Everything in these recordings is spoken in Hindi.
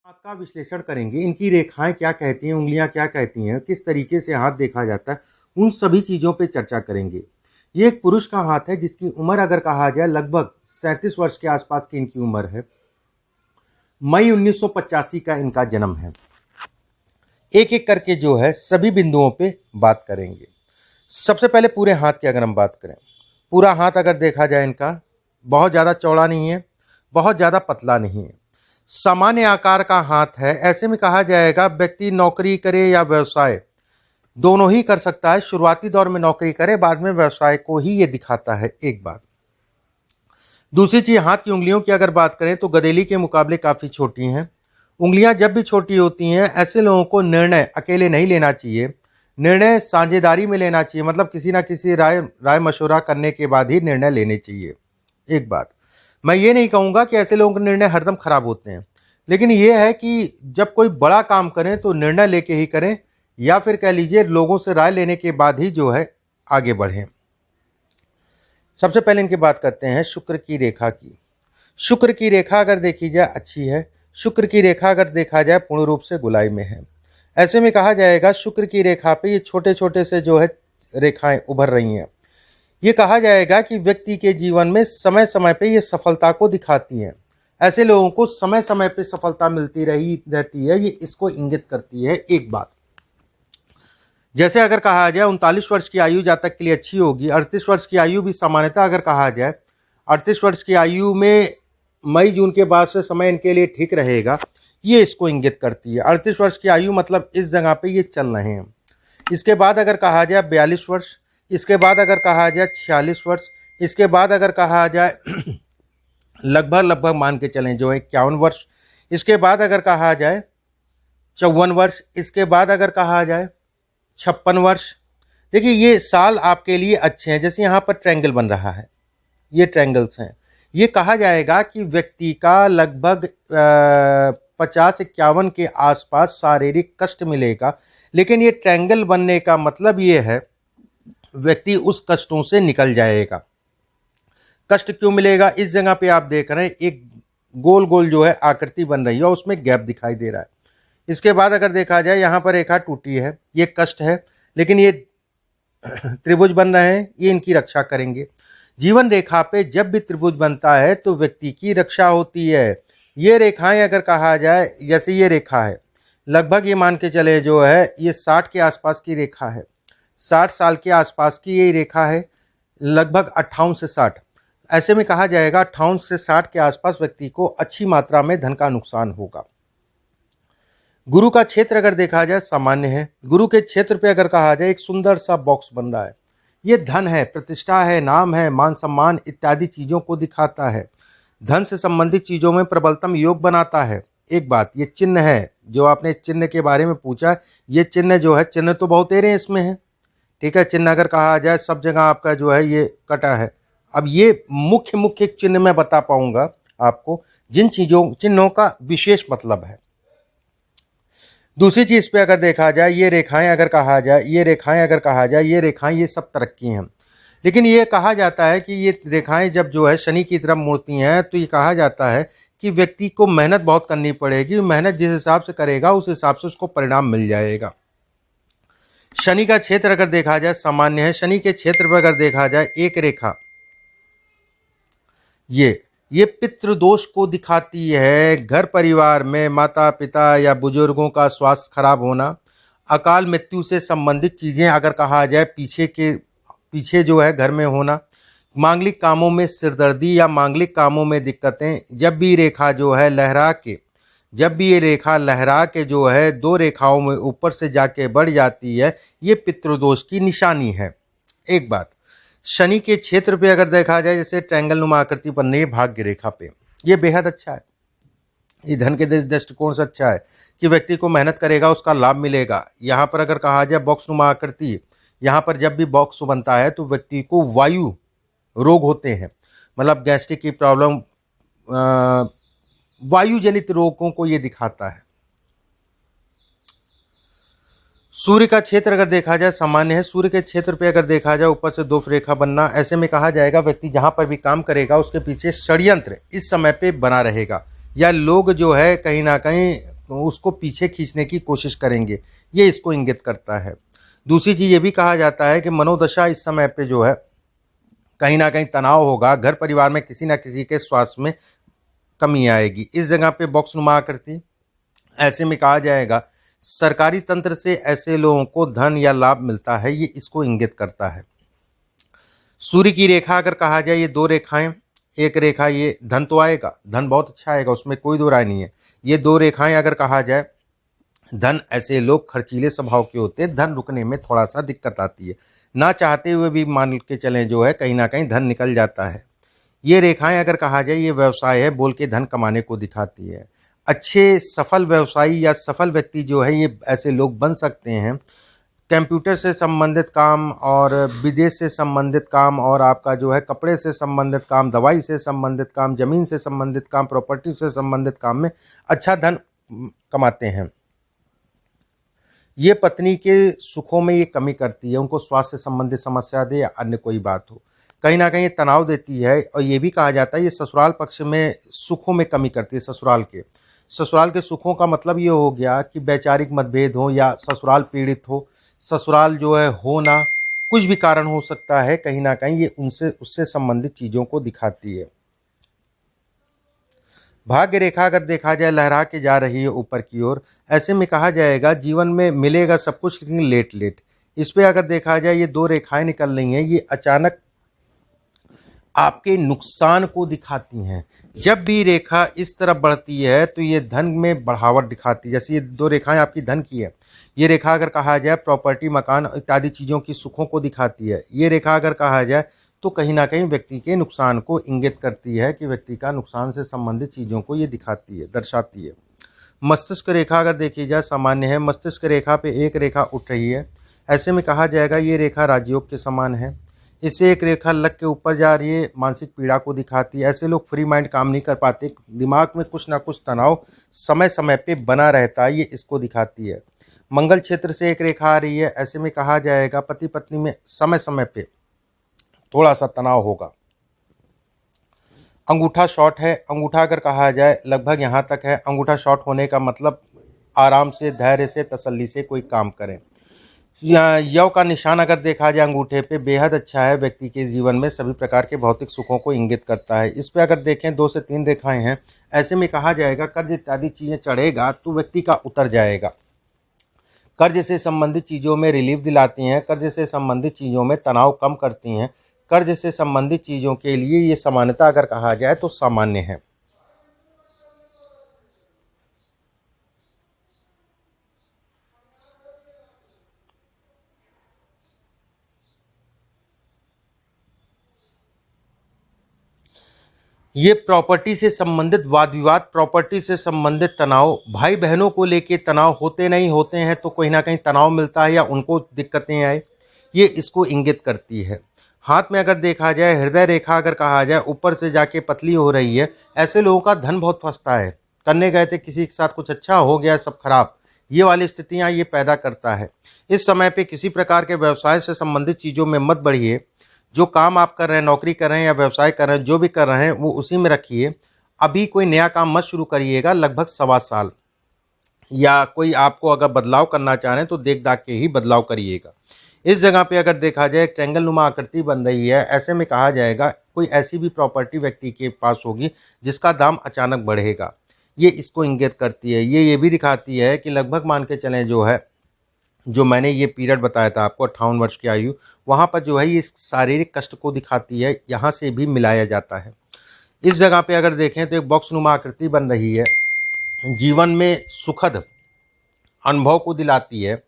हाथ का विश्लेषण करेंगे, इनकी रेखाएं क्या कहती हैं, उंगलियां क्या कहती हैं, किस तरीके से हाथ देखा जाता है, उन सभी चीज़ों पे चर्चा करेंगे। ये एक पुरुष का हाथ है जिसकी उम्र अगर कहा जाए लगभग 37 वर्ष के आसपास की इनकी उम्र है। मई 1985 का इनका जन्म है। एक एक करके जो है सभी बिंदुओं पे बात करेंगे। सबसे पहले पूरे हाथ की अगर हम बात करें, पूरा हाथ अगर देखा जाए इनका बहुत ज़्यादा चौड़ा नहीं है, बहुत ज़्यादा पतला नहीं है, सामान्य आकार का हाथ है। ऐसे में कहा जाएगा व्यक्ति नौकरी करे या व्यवसाय दोनों ही कर सकता है। शुरुआती दौर में नौकरी करे, बाद में व्यवसाय को ही ये दिखाता है। एक बात। दूसरी चीज, हाथ की उंगलियों की अगर बात करें तो गदेली के मुकाबले काफ़ी छोटी हैं। उंगलियां जब भी छोटी होती हैं ऐसे लोगों को निर्णय अकेले नहीं लेना चाहिए, निर्णय साझेदारी में लेना चाहिए, मतलब किसी ना किसी राय मशवरा करने के बाद ही निर्णय लेने चाहिए। एक बात, मैं ये नहीं कहूँगा कि ऐसे लोगों के निर्णय हरदम खराब होते हैं, लेकिन ये है कि जब कोई बड़ा काम करें तो निर्णय लेके ही करें, या फिर कह लीजिए लोगों से राय लेने के बाद ही जो है आगे बढ़ें। सबसे पहले इनकी बात करते हैं शुक्र की रेखा की। शुक्र की रेखा अगर देखी जाए अच्छी है। शुक्र की रेखा अगर देखा जाए पूर्ण रूप से गुलाई में है। ऐसे में कहा जाएगा शुक्र की रेखा पे ये छोटे छोटे से जो है रेखाएं उभर रही हैं। ये कहा जाएगा कि व्यक्ति के जीवन में समय समय पे ये सफलता को दिखाती हैं। ऐसे लोगों को समय समय पे सफलता मिलती रहती है, ये इसको इंगित करती है। एक बात, जैसे अगर कहा जाए 39 वर्ष की आयु जातक के लिए अच्छी होगी। 38 वर्ष की आयु भी सामान्यतः अगर कहा जाए 38 वर्ष की आयु में मई जून के बाद से समय इनके लिए ठीक रहेगा, ये इसको इंगित करती है। 38 वर्ष की आयु मतलब इस जगह पे ये चल रहे हैं। इसके बाद अगर कहा जाए 42 वर्ष, इसके बाद अगर कहा जाए 46 वर्ष, इसके बाद अगर कहा जाए लगभग मान के चलें जो है 51 वर्ष, इसके बाद अगर कहा जाए 54 वर्ष, इसके बाद अगर कहा जाए 56 वर्ष। देखिए ये साल आपके लिए अच्छे हैं। जैसे यहाँ पर ट्रायंगल बन रहा है, ये ट्रायंगल्स हैं। ये कहा जाएगा कि व्यक्ति का लगभग 50-51 के आसपास शारीरिक कष्ट मिलेगा, लेकिन ये ट्रायंगल बनने का मतलब ये है व्यक्ति उस कष्टों से निकल जाएगा। कष्ट क्यों मिलेगा? इस जगह पे आप देख रहे हैं एक गोल गोल जो है आकृति बन रही है और उसमें गैप दिखाई दे रहा है। इसके बाद अगर देखा जाए यहाँ पर रेखा टूटी है, ये कष्ट है, लेकिन ये त्रिभुज बन रहे हैं, ये इनकी रक्षा करेंगे। जीवन रेखा पे जब भी त्रिभुज बनता है तो व्यक्ति की रक्षा होती है। ये रेखाएं अगर कहा जाए, जैसे ये रेखा है लगभग ये मान के चले जो है ये 60 के आसपास की रेखा है, 60 साल के आसपास की ये रेखा है, लगभग 58 से 60। ऐसे में कहा जाएगा 58 से 60 के आसपास व्यक्ति को अच्छी मात्रा में धन का नुकसान होगा। गुरु का क्षेत्र अगर देखा जाए सामान्य है। गुरु के क्षेत्र पे अगर कहा जाए एक सुंदर सा बॉक्स बन रहा है, ये धन है, प्रतिष्ठा है, नाम है, मान सम्मान इत्यादि चीजों को दिखाता है। धन से संबंधित चीजों में प्रबलतम योग बनाता है। एक बात, ये चिन्ह है जो आपने चिन्ह के बारे में पूछा, ये चिन्ह जो है, चिन्ह तो बहुत तेरे इसमें है, ठीक है। चिन्ह अगर कहा जाए सब जगह आपका जो है ये कटा है। अब ये मुख्य चिन्ह मैं बता पाऊंगा आपको जिन चिन्हों का विशेष मतलब है। दूसरी चीज पे अगर देखा जाए ये रेखाएं अगर कहा जाए, ये रेखाएं अगर कहा जाए, ये रेखाएं ये सब तरक्की हैं, लेकिन ये कहा जाता है कि ये रेखाएं जब जो है शनि की तरफ मुड़ती हैं तो ये कहा जाता है कि व्यक्ति को मेहनत बहुत करनी पड़ेगी। मेहनत जिस हिसाब से करेगा उस हिसाब से उसको परिणाम मिल जाएगा। शनि का क्षेत्र अगर देखा जाए सामान्य है। शनि के क्षेत्र पर अगर देखा जाए एक रेखा ये पितृदोष को दिखाती है। घर परिवार में माता पिता या बुजुर्गों का स्वास्थ्य खराब होना, अकाल मृत्यु से संबंधित चीज़ें अगर कहा जाए पीछे जो है घर में होना, मांगलिक कामों में सिरदर्दी या मांगलिक कामों में दिक्कतें, जब भी रेखा जो है ये रेखा लहरा के जो है दो रेखाओं में ऊपर से जाके बढ़ जाती है, ये पितृदोष की निशानी है। एक बात, शनि के क्षेत्र पे अगर देखा जाए जैसे ट्रायंगल नुमा आकृति बन रही है भाग्य रेखा पे, ये बेहद अच्छा है। ये धन के दृष्टिकोण से अच्छा है कि व्यक्ति को मेहनत करेगा उसका लाभ मिलेगा। यहाँ पर अगर कहा जाए बॉक्स नुमा आकृति, यहाँ पर जब भी बॉक्स बनता है तो व्यक्ति को वायु रोग होते हैं, मतलब गैस्ट्रिक की प्रॉब्लम, वायु जनित रोगों को ये दिखाता है। सूर्य का क्षेत्र अगर देखा जाए सामान्य है। सूर्य के क्षेत्र पे अगर देखा जाए ऊपर से दो रेखा बनना, ऐसे में कहा जाएगा व्यक्ति जहां पर भी काम करेगा उसके पीछे षड्यंत्र इस समय पे बना रहेगा, या लोग जो है कहीं ना कहीं उसको पीछे खींचने की कोशिश करेंगे, ये इसको इंगित करता है। दूसरी चीज़ ये भी कहा जाता है कि मनोदशा इस समय पे जो है कहीं ना कहीं तनाव होगा, घर परिवार में किसी ना किसी के स्वास्थ्य में कमी आएगी। इस जगह पे बॉक्स नुमा आकृति, ऐसे में कहा जाएगा सरकारी तंत्र से ऐसे लोगों को धन या लाभ मिलता है, ये इसको इंगित करता है। सूर्य की रेखा अगर कहा जाए, ये दो रेखाएं, एक रेखा ये धन तो आएगा, धन बहुत अच्छा आएगा, उसमें कोई दो राय नहीं है। ये दो रेखाएं अगर कहा जाए, धन, ऐसे लोग खर्चीले स्वभाव के होते हैं, धन रुकने में थोड़ा सा दिक्कत आती है, ना चाहते हुए भी मान के चलें जो है कहीं ना कहीं धन निकल जाता है। ये रेखाएं अगर कहा जाए, ये व्यवसाय है बोल के धन कमाने को दिखाती है। अच्छे सफल व्यवसायी या सफल व्यक्ति जो है ये ऐसे लोग बन सकते हैं। कंप्यूटर से संबंधित काम और विदेश से संबंधित काम और आपका जो है कपड़े से संबंधित काम, दवाई से संबंधित काम, ज़मीन से संबंधित काम, प्रॉपर्टी से संबंधित काम में अच्छा धन कमाते हैं। ये पत्नी के सुखों में ये कमी करती है, उनको स्वास्थ्य से संबंधित समस्या दे या अन्य कोई बात हो, कहीं ना कहीं तनाव देती है। और ये भी कहा जाता है ये ससुराल पक्ष में सुखों में कमी करती है। ससुराल के सुखों का मतलब ये हो गया कि वैचारिक मतभेद हो या ससुराल पीड़ित हो, ससुराल जो है हो ना, कुछ भी कारण हो सकता है, कहीं ना कहीं ये उनसे उससे संबंधित चीज़ों को दिखाती है। भाग्य रेखा अगर देखा जाए लहरा के जा रही है ऊपर की ओर, ऐसे में कहा जाएगा जीवन में मिलेगा सब कुछ लेकिन लेट लेट। इस पे अगर देखा जाए ये दो रेखाएं निकल रही हैं, ये अचानक आपके नुकसान को दिखाती हैं। जब भी रेखा इस तरफ बढ़ती है तो ये धन में बढ़ावट दिखाती है। जैसे ये दो रेखाएं आपकी धन की है, ये रेखा अगर कहा जाए प्रॉपर्टी, मकान इत्यादि चीज़ों की सुखों को दिखाती है। ये रेखा अगर कहा जाए तो कहीं ना कहीं व्यक्ति के नुकसान को इंगित करती है, कि व्यक्ति का नुकसान से संबंधित चीज़ों को ये दिखाती है, दर्शाती है। मस्तिष्क रेखा अगर देखी जाए सामान्य है, मस्तिष्क रेखा पे एक रेखा उठ रही है, ऐसे में कहा जाएगा ये रेखा राजयोग के समान है। इससे एक रेखा लग के ऊपर जा रही है, मानसिक पीड़ा को दिखाती है। ऐसे लोग फ्री माइंड काम नहीं कर पाते, दिमाग में कुछ ना कुछ तनाव समय समय पे बना रहता है, ये इसको दिखाती है। मंगल क्षेत्र से एक रेखा आ रही है, ऐसे में कहा जाएगा पति पत्नी में समय समय पे थोड़ा सा तनाव होगा। अंगूठा शॉर्ट है, अंगूठा अगर कहा जाए लगभग यहाँ तक है। अंगूठा शॉर्ट होने का मतलब आराम से, धैर्य से, तसल्ली से कोई काम करें। यव का निशान अगर देखा जाए अंगूठे पे, बेहद अच्छा है, व्यक्ति के जीवन में सभी प्रकार के भौतिक सुखों को इंगित करता है। इस पे अगर देखें 2 से 3 रेखाएं हैं, ऐसे में कहा जाएगा कर्ज इत्यादि चीज़ें चढ़ेगा तो व्यक्ति का उतर जाएगा। कर्ज से संबंधित चीज़ों में रिलीफ दिलाती हैं, कर्ज से संबंधित चीज़ों में तनाव कम करती हैं। कर्ज से संबंधित चीज़ों के लिए ये सामान्यता अगर कहा जाए तो सामान्य है। ये प्रॉपर्टी से संबंधित वाद विवाद, प्रॉपर्टी से संबंधित तनाव, भाई बहनों को लेके तनाव होते नहीं होते हैं तो कहीं ना कहीं तनाव मिलता है या उनको दिक्कतें आए, ये इसको इंगित करती है। हाथ में अगर देखा जाए हृदय रेखा अगर कहा जाए ऊपर से जाके पतली हो रही है, ऐसे लोगों का धन बहुत फंसता है। करने गए थे किसी के साथ कुछ अच्छा हो गया, सब खराब, ये वाली स्थितियां ये पैदा करता है। इस समय पे किसी प्रकार के व्यवसाय से संबंधित चीज़ों में मत बढ़िए। जो काम आप कर रहे हैं, नौकरी कर रहे हैं या व्यवसाय कर रहे हैं, जो भी कर रहे हैं वो उसी में रखिए। अभी कोई नया काम मत शुरू करिएगा, लगभग 1.25 साल, या कोई आपको अगर बदलाव करना चाह रहे हैं तो देख दाख के ही बदलाव करिएगा। इस जगह पे अगर देखा जाए ट्रायंगल नुमा आकृति बन रही है, ऐसे में कहा जाएगा कोई ऐसी भी प्रॉपर्टी व्यक्ति के पास होगी जिसका दाम अचानक बढ़ेगा, ये इसको इंगित करती है। ये भी दिखाती है कि लगभग मान के चलें जो है, जो मैंने ये पीरियड बताया था आपको 58 वर्ष की आयु, वहाँ पर जो है ये शारीरिक कष्ट को दिखाती है, यहाँ से भी मिलाया जाता है। इस जगह पे अगर देखें तो एक बॉक्स नुमा आकृति बन रही है, जीवन में सुखद अनुभव को दिलाती है।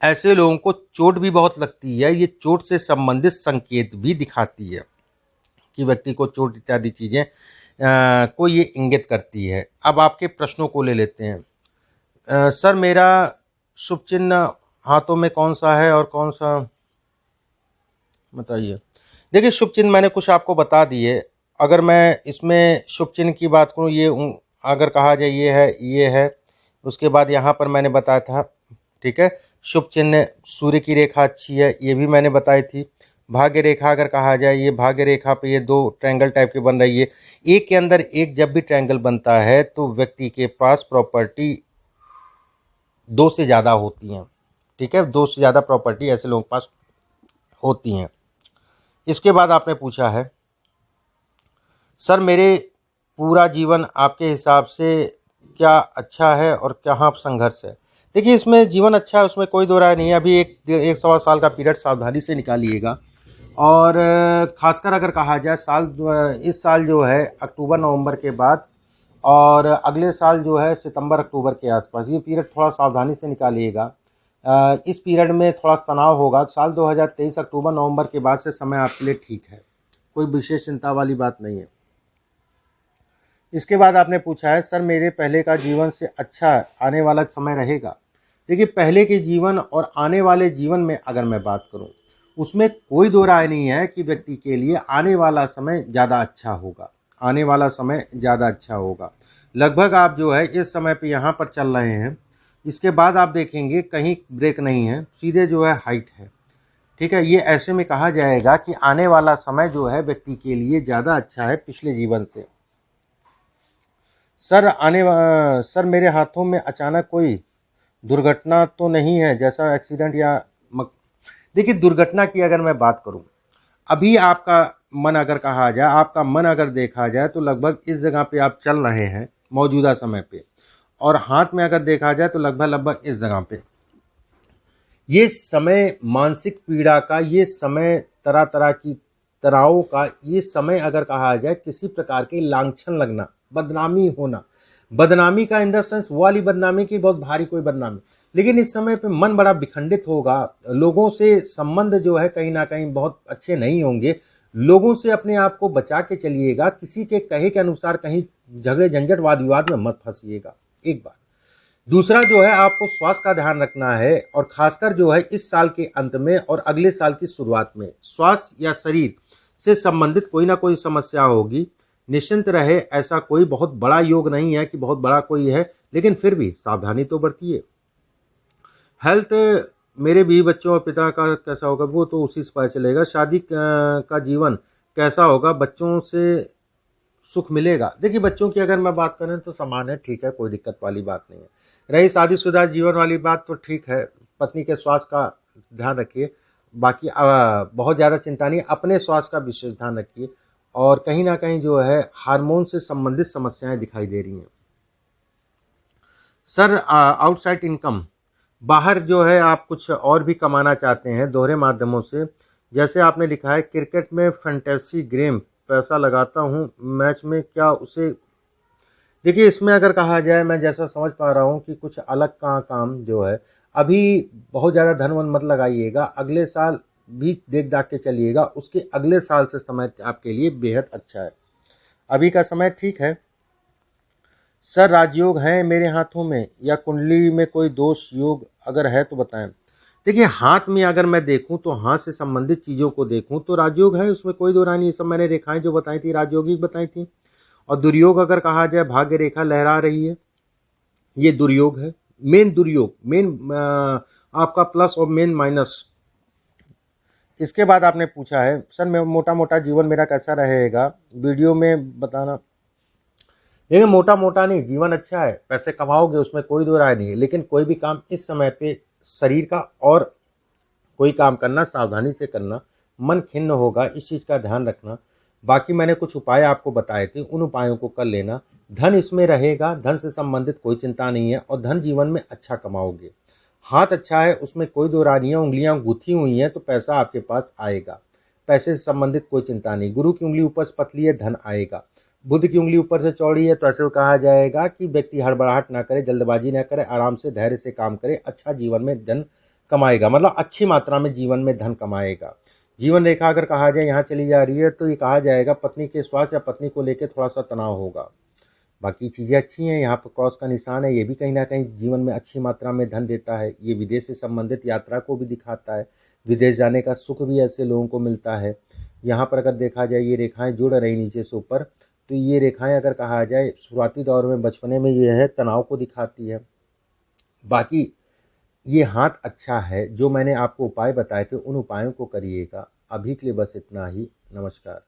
ऐसे लोगों को चोट भी बहुत लगती है, ये चोट से संबंधित संकेत भी दिखाती है कि व्यक्ति को चोट इत्यादि चीज़ें को ये इंगित करती है। अब आपके प्रश्नों को ले लेते हैं। सर मेरा शुभ चिन्ह हाथों में कौन सा है और कौन सा, बताइए। देखिए शुभ चिन्ह मैंने कुछ आपको बता दिए। अगर मैं इसमें शुभ चिन्ह की बात करूँ, ये अगर कहा जाए ये है, उसके बाद यहाँ पर मैंने बताया था, ठीक है। शुभ चिन्ह सूर्य की रेखा अच्छी है, ये भी मैंने बताई थी। भाग्य रेखा अगर कहा जाए, ये भाग्य रेखा पे ये दो ट्रायंगल टाइप के बन रही है। एक के अंदर एक जब भी ट्रायंगल बनता है तो व्यक्ति के पास प्रॉपर्टी दो से ज़्यादा होती हैं। ठीक है, दो से ज़्यादा प्रॉपर्टी ऐसे लोगों के पास होती हैं। इसके बाद आपने पूछा है, सर मेरे पूरा जीवन आपके हिसाब से क्या अच्छा है और कहाँ संघर्ष है? देखिए, इसमें जीवन अच्छा है, उसमें कोई दो राय नहीं है। अभी एक सवा साल का पीरियड सावधानी से निकालिएगा। और खासकर अगर कहा जाए इस साल जो है अक्टूबर नवंबर के बाद और अगले साल जो है सितंबर अक्टूबर के आसपास, ये पीरियड थोड़ा सावधानी से निकालिएगा। इस पीरियड में थोड़ा तनाव होगा। साल 2023 अक्टूबर नवंबर के बाद से समय आपके लिए ठीक है, कोई विशेष चिंता वाली बात नहीं है। इसके बाद आपने पूछा है, सर मेरे पहले का जीवन से अच्छा आने वाला समय रहेगा? देखिए, पहले के जीवन और आने वाले जीवन में अगर मैं बात करूं, उसमें कोई दो राय नहीं है कि व्यक्ति के लिए आने वाला समय ज़्यादा अच्छा होगा। आने वाला समय ज़्यादा अच्छा होगा। लगभग आप जो है इस समय पे यहाँ पर चल रहे हैं। इसके बाद आप देखेंगे कहीं ब्रेक नहीं है, सीधे जो है हाइट है। ठीक है, ये ऐसे में कहा जाएगा कि आने वाला समय जो है व्यक्ति के लिए ज़्यादा अच्छा है पिछले जीवन से। सर मेरे हाथों में अचानक कोई दुर्घटना तो नहीं है, जैसा एक्सीडेंट या मक... देखिए, दुर्घटना की अगर मैं बात करूं, अभी आपका मन अगर कहा जाए, आपका मन अगर देखा जाए तो लगभग इस जगह पे आप चल रहे हैं मौजूदा समय पे, और हाथ में अगर देखा जाए तो लगभग लगभग इस जगह पे। ये समय मानसिक पीड़ा का, ये समय तरह तरह की तनावों का, ये समय अगर कहा जाए किसी प्रकार के लांछन लगना, बदनामी होना। बदनामी का इन द सेंस वो वाली बदनामी की बहुत भारी कोई बदनामी, लेकिन इस समय पे मन बड़ा विखंडित होगा। लोगों से संबंध जो है कहीं ना कहीं बहुत अच्छे नहीं होंगे। लोगों से अपने आप को बचा के चलिएगा। किसी के कहे के अनुसार कहीं झगड़े झंझट वाद विवाद में मत फंसिएगा, एक बात। दूसरा जो है, आपको स्वास्थ्य का ध्यान रखना है, और खासकर जो है इस साल के अंत में और अगले साल की शुरुआत में स्वास्थ्य या शरीर से संबंधित कोई ना कोई समस्या होगी। निश्चिंत रहे, ऐसा कोई बहुत बड़ा योग नहीं है कि बहुत बड़ा कोई है, लेकिन फिर भी सावधानी तो बरतिए। हेल्थ मेरे बीवी बच्चों और पिता का कैसा होगा, वो तो उसी से पता चलेगा। शादी का जीवन कैसा होगा, बच्चों से सुख मिलेगा? देखिए, बच्चों की अगर मैं बात करें तो समान है, ठीक है, कोई दिक्कत वाली बात नहीं है। रही शादीशुदा जीवन वाली बात तो ठीक है, पत्नी के स्वास्थ्य का ध्यान रखिए। बाकी बहुत ज़्यादा चिंता नहीं, अपने स्वास्थ्य का विशेष ध्यान रखिए। और कहीं ना कहीं जो है हार्मोन से संबंधित समस्याएं दिखाई दे रही हैं। सर आउटसाइड इनकम, बाहर जो है आप कुछ और भी कमाना चाहते हैं दोहरे माध्यमों से, जैसे आपने लिखा है क्रिकेट में फैंटेसी गेम पैसा लगाता हूं, मैच में क्या उसे? देखिए, इसमें अगर कहा जाए, मैं जैसा समझ पा रहा हूं कि कुछ अलग का काम जो है, अभी बहुत ज़्यादा धन वन मत लगाइएगा। अगले साल भी देख दाख के चलिएगा, उसके अगले साल से समय आपके लिए बेहद अच्छा है। अभी का समय ठीक है। सर राजयोग है मेरे हाथों में या कुंडली में कोई दोष योग अगर है तो बताएं? देखिए, हाथ में अगर मैं देखूं तो हाथ से संबंधित चीज़ों को देखूं तो राजयोग है, उसमें कोई दो राय नहीं। ये सब मैंने रेखाएं जो बताई थी राजयोगिक बताई थी। और दुर्योग अगर कहा जाए, भाग्य रेखा लहरा रही है, ये दुर्योग है। मेन दुर्योग, मेन आपका प्लस और मेन माइनस। इसके बाद आपने पूछा है, सर मैं मोटा मोटा जीवन मेरा कैसा रहेगा, वीडियो में बताना। देखिए, मोटा मोटा नहीं, जीवन अच्छा है, पैसे कमाओगे, उसमें कोई दो राय नहीं है, लेकिन कोई भी काम इस समय पे शरीर का और कोई काम करना सावधानी से करना, मन खिन्न होगा, इस चीज़ का ध्यान रखना। बाकी मैंने कुछ उपाय आपको बताए थे, उन उपायों को कर लेना। धन इसमें रहेगा, धन से संबंधित कोई चिंता नहीं है, और धन जीवन में अच्छा कमाओगे। हाथ अच्छा है, उसमें कोई दो राय नहीं है, उंगलियां गुथी हुई हैं तो पैसा आपके पास आएगा। पैसे से संबंधित कोई चिंता नहीं। गुरु की उंगली ऊपर से पतली है, धन आएगा। बुध की उंगली ऊपर से चौड़ी है, तो ऐसे कहा जाएगा कि व्यक्ति हड़बड़ाहट ना करे, जल्दबाजी ना करे, आराम से धैर्य से काम करे, अच्छा जीवन में धन कमाएगा, मतलब अच्छी मात्रा में जीवन में धन कमाएगा। जीवन रेखा अगर कहा जाए यहाँ चली जा रही है तो ये कहा जाएगा पत्नी के स्वास्थ्य या पत्नी को लेकर थोड़ा सा तनाव होगा। बाकी चीज़ें अच्छी हैं। यहाँ पर क्रॉस का निशान है, ये भी कहीं ना कहीं जीवन में अच्छी मात्रा में धन देता है। ये विदेश से संबंधित यात्रा को भी दिखाता है, विदेश जाने का सुख भी ऐसे लोगों को मिलता है। यहाँ पर अगर देखा जाए, ये रेखाएं जुड़ रही नीचे से ऊपर, तो ये रेखाएं अगर कहा जाए शुरुआती दौर में बचपने में ये है तनाव को दिखाती है। बाकी ये हाथ अच्छा है, जो मैंने आपको उपाय बताए थे उन उपायों को करिएगा, अभी के लिए बस इतना ही। नमस्कार।